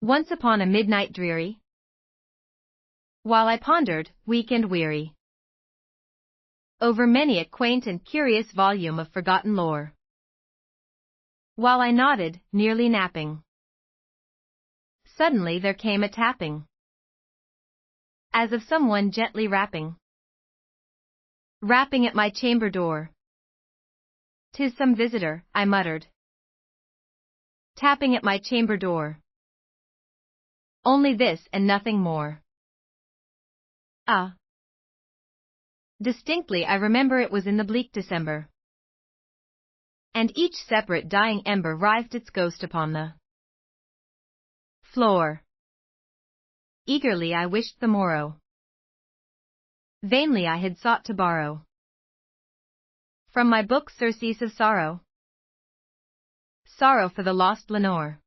Once upon a midnight dreary, while I pondered, weak and weary, over many a quaint and curious volume of forgotten lore, while I nodded, nearly napping, suddenly there came a tapping, as of someone gently rapping at my chamber door. "'Tis some visitor," I muttered, "tapping at my chamber door. Only this and nothing more." Ah! Distinctly I remember it was in the bleak December, and each separate dying ember writhed its ghost upon the floor. Eagerly I wished the morrow. Vainly I had sought to borrow from my book surcease of sorrow. Sorrow for the lost Lenore,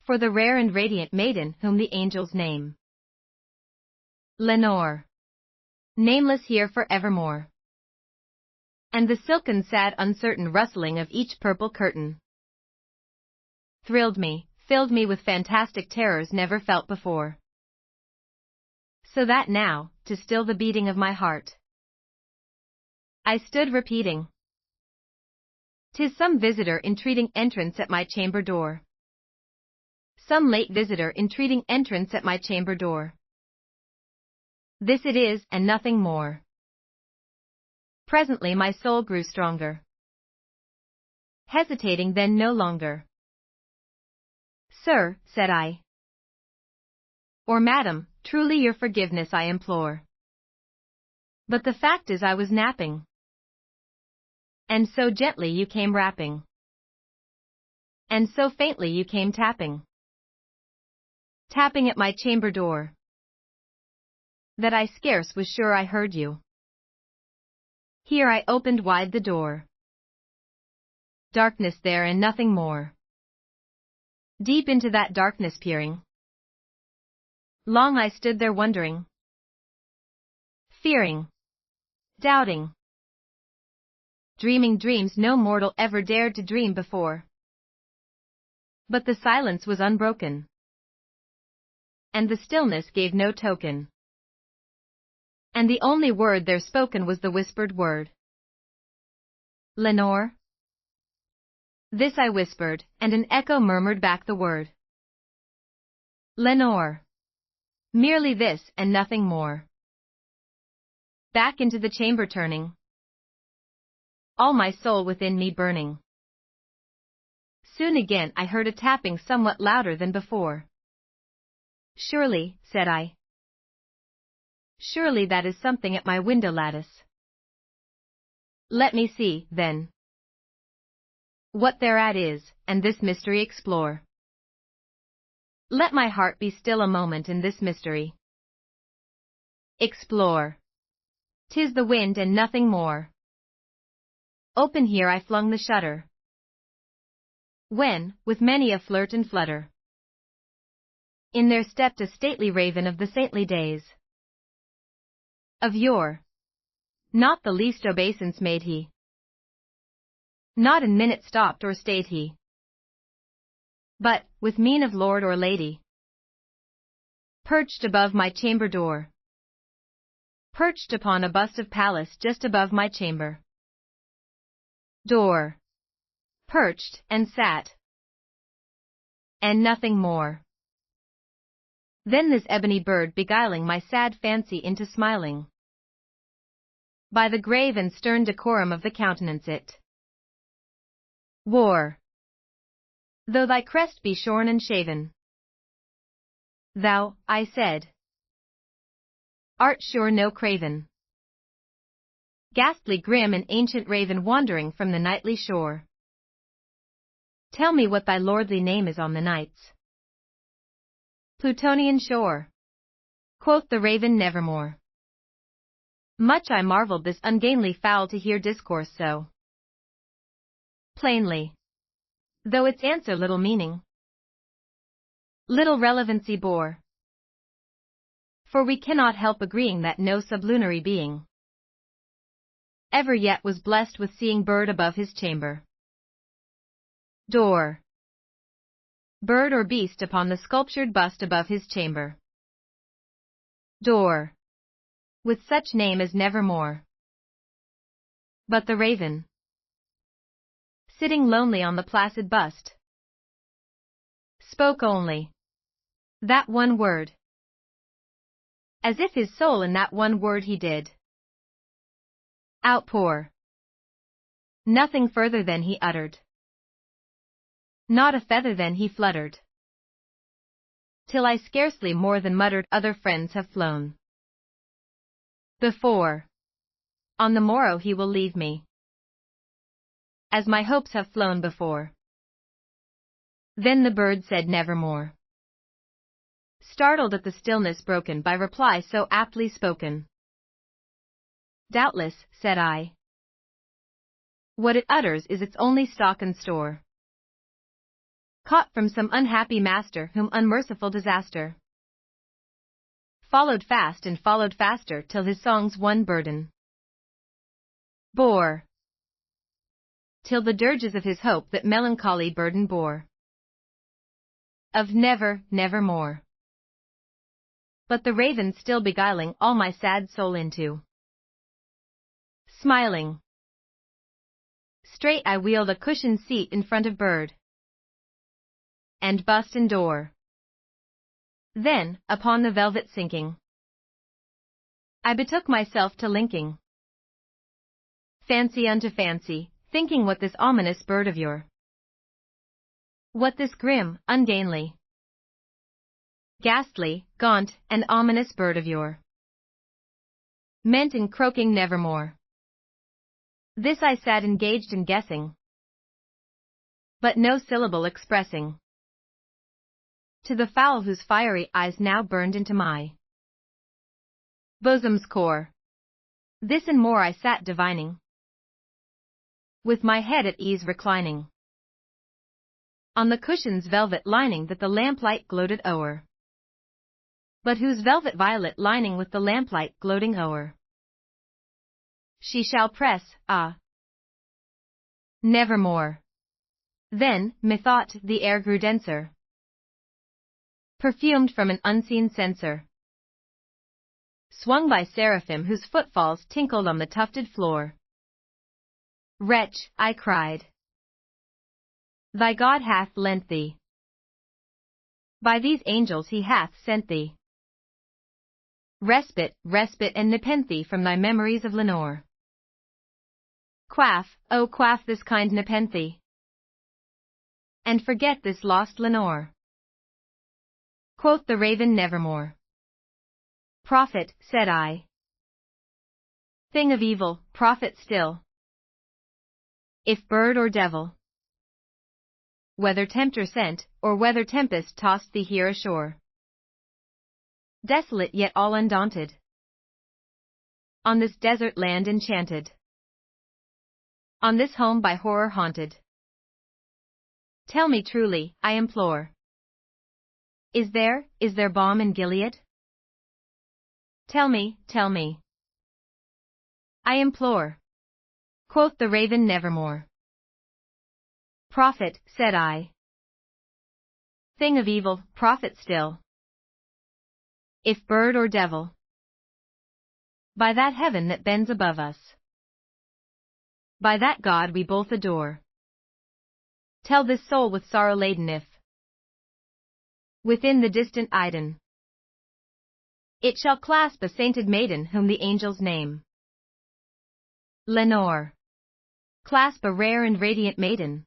for the rare and radiant maiden whom the angels name Lenore, nameless here for evermore. And the silken sad uncertain rustling of each purple curtain thrilled me, filled me with fantastic terrors never felt before. So that now, to still the beating of my heart, I stood repeating, "'Tis some visitor entreating entrance at my chamber door. Some late visitor entreating entrance at my chamber door. This it is, and nothing more." Presently my soul grew stronger, hesitating then no longer. "Sir," said I, "or madam, truly your forgiveness I implore. But the fact is I was napping, and so gently you came rapping, and so faintly you came tapping at my chamber door, that I scarce was sure I heard you. Here I opened wide the door. Darkness there and nothing more. Deep into that darkness peering, long I stood there wondering, fearing, doubting, dreaming dreams no mortal ever dared to dream before. But the silence was unbroken, and the stillness gave no token. And the only word there spoken was the whispered word, "Lenore?" This I whispered, and an echo murmured back the word, "Lenore." Merely this, and nothing more. Back into the chamber turning, all my soul within me burning. Soon again I heard a tapping somewhat louder than before. "Surely," said I, "surely that is something at my window lattice. Let me see, then, what thereat is, and this mystery explore. Let my heart be still a moment in this mystery explore. 'Tis the wind and nothing more." Open here I flung the shutter, when, with many a flirt and flutter, in there stepped a stately raven of the saintly days of yore. Not the least obeisance made he, not in minute stopped or stayed he, but, with mien of lord or lady, perched above my chamber door, perched upon a bust of Pallas just above my chamber door, perched, and sat, and nothing more. Then this ebony bird beguiling my sad fancy into smiling, by the grave and stern decorum of the countenance it wore. "Though thy crest be shorn and shaven, thou," I said, "art sure no craven, ghastly grim and ancient raven wandering from the nightly shore. Tell me what thy lordly name is on the night's Plutonian shore." Quoth the raven nevermore. Much I marveled this ungainly fowl to hear discourse so plainly, though its answer little meaning, little relevancy bore. For we cannot help agreeing that no sublunary being ever yet was blessed with seeing bird above his chamber door. bird or beast upon the sculptured bust above his chamber door, with such name as nevermore. But the raven, sitting lonely on the placid bust, spoke only that one word, as if his soul in that one word he did outpour. Nothing further than he uttered, not a feather than he fluttered, till I scarcely more than muttered, other friends have flown before, on the morrow he will leave me, as my hopes have flown before. Then the bird said nevermore, startled at the stillness broken by reply so aptly spoken. Doubtless, said I, what it utters is its only stock and store, caught from some unhappy master whom unmerciful disaster followed fast and followed faster till his song's one burden bore, till the dirges of his hope that melancholy burden bore of never, nevermore. But the raven still beguiling all my sad soul into smiling. Straight I wheeled a cushioned seat in front of bird and bust and door. Then, upon the velvet sinking, I betook myself to linking fancy unto fancy, thinking what this ominous bird of yore, what this grim, ungainly, ghastly, gaunt, and ominous bird of yore meant in croaking nevermore. This I sat engaged in guessing, but no syllable expressing to the fowl whose fiery eyes now burned into my bosom's core. This and more I sat divining, with my head at ease reclining on the cushion's velvet lining that the lamplight gloated o'er, but whose velvet violet lining with the lamplight gloating o'er she shall press, ah, nevermore. Then, methought, the air grew denser, perfumed from an unseen censer, swung by seraphim whose footfalls tinkled on the tufted floor. Wretch, I cried, thy God hath lent thee, by these angels he hath sent thee respite, respite and nepenthe from thy memories of Lenore. Quaff, oh quaff this kind nepenthe, and forget this lost Lenore. Quoth the raven nevermore. Prophet, said I, thing of evil, prophet still, if bird or devil, whether tempter sent, or whether tempest tossed thee here ashore, desolate yet all undaunted, on this desert land enchanted, on this home by horror haunted. Tell me truly, I implore, is there balm in Gilead? Tell me, I implore. Quoth the raven nevermore. Prophet, said I, thing of evil, prophet still, if bird or devil, by that heaven that bends above us, by that God we both adore, tell this soul with sorrow laden if, within the distant Iden, it shall clasp a sainted maiden whom the angels name Lenore. Clasp a rare and radiant maiden,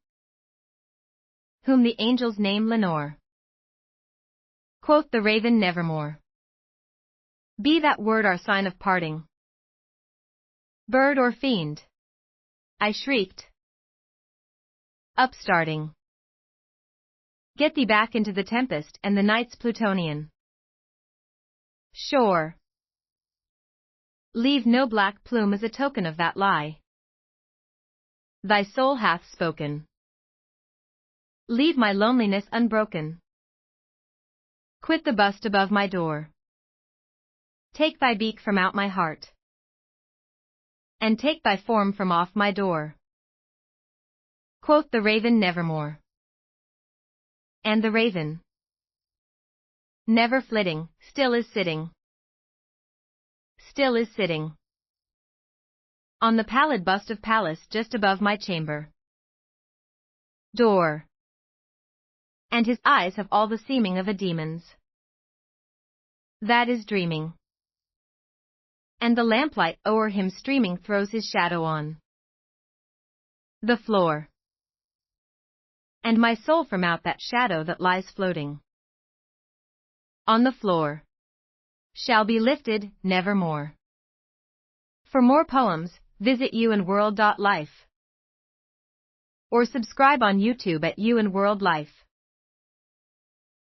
whom the angels name Lenore. Quoth the raven nevermore. Be that word our sign of parting, bird or fiend, I shrieked, upstarting. Get thee back into the tempest and the night's Plutonian shore. Leave no black plume as a token of that lie thy soul hath spoken. Leave my loneliness unbroken. Quit the bust above my door. Take thy beak from out my heart, and take thy form from off my door. Quoth the raven nevermore. And the raven, never flitting, still is sitting. Still is sitting on the pallid bust of Pallas just above my chamber door. And his eyes have all the seeming of a demon's. That is dreaming. And the lamplight o'er him streaming throws his shadow on the floor. And my soul from out that shadow that lies floating on the floor shall be lifted nevermore. For more poems, visit YouAndWorld.life or subscribe on YouTube at YouAndWorld Life.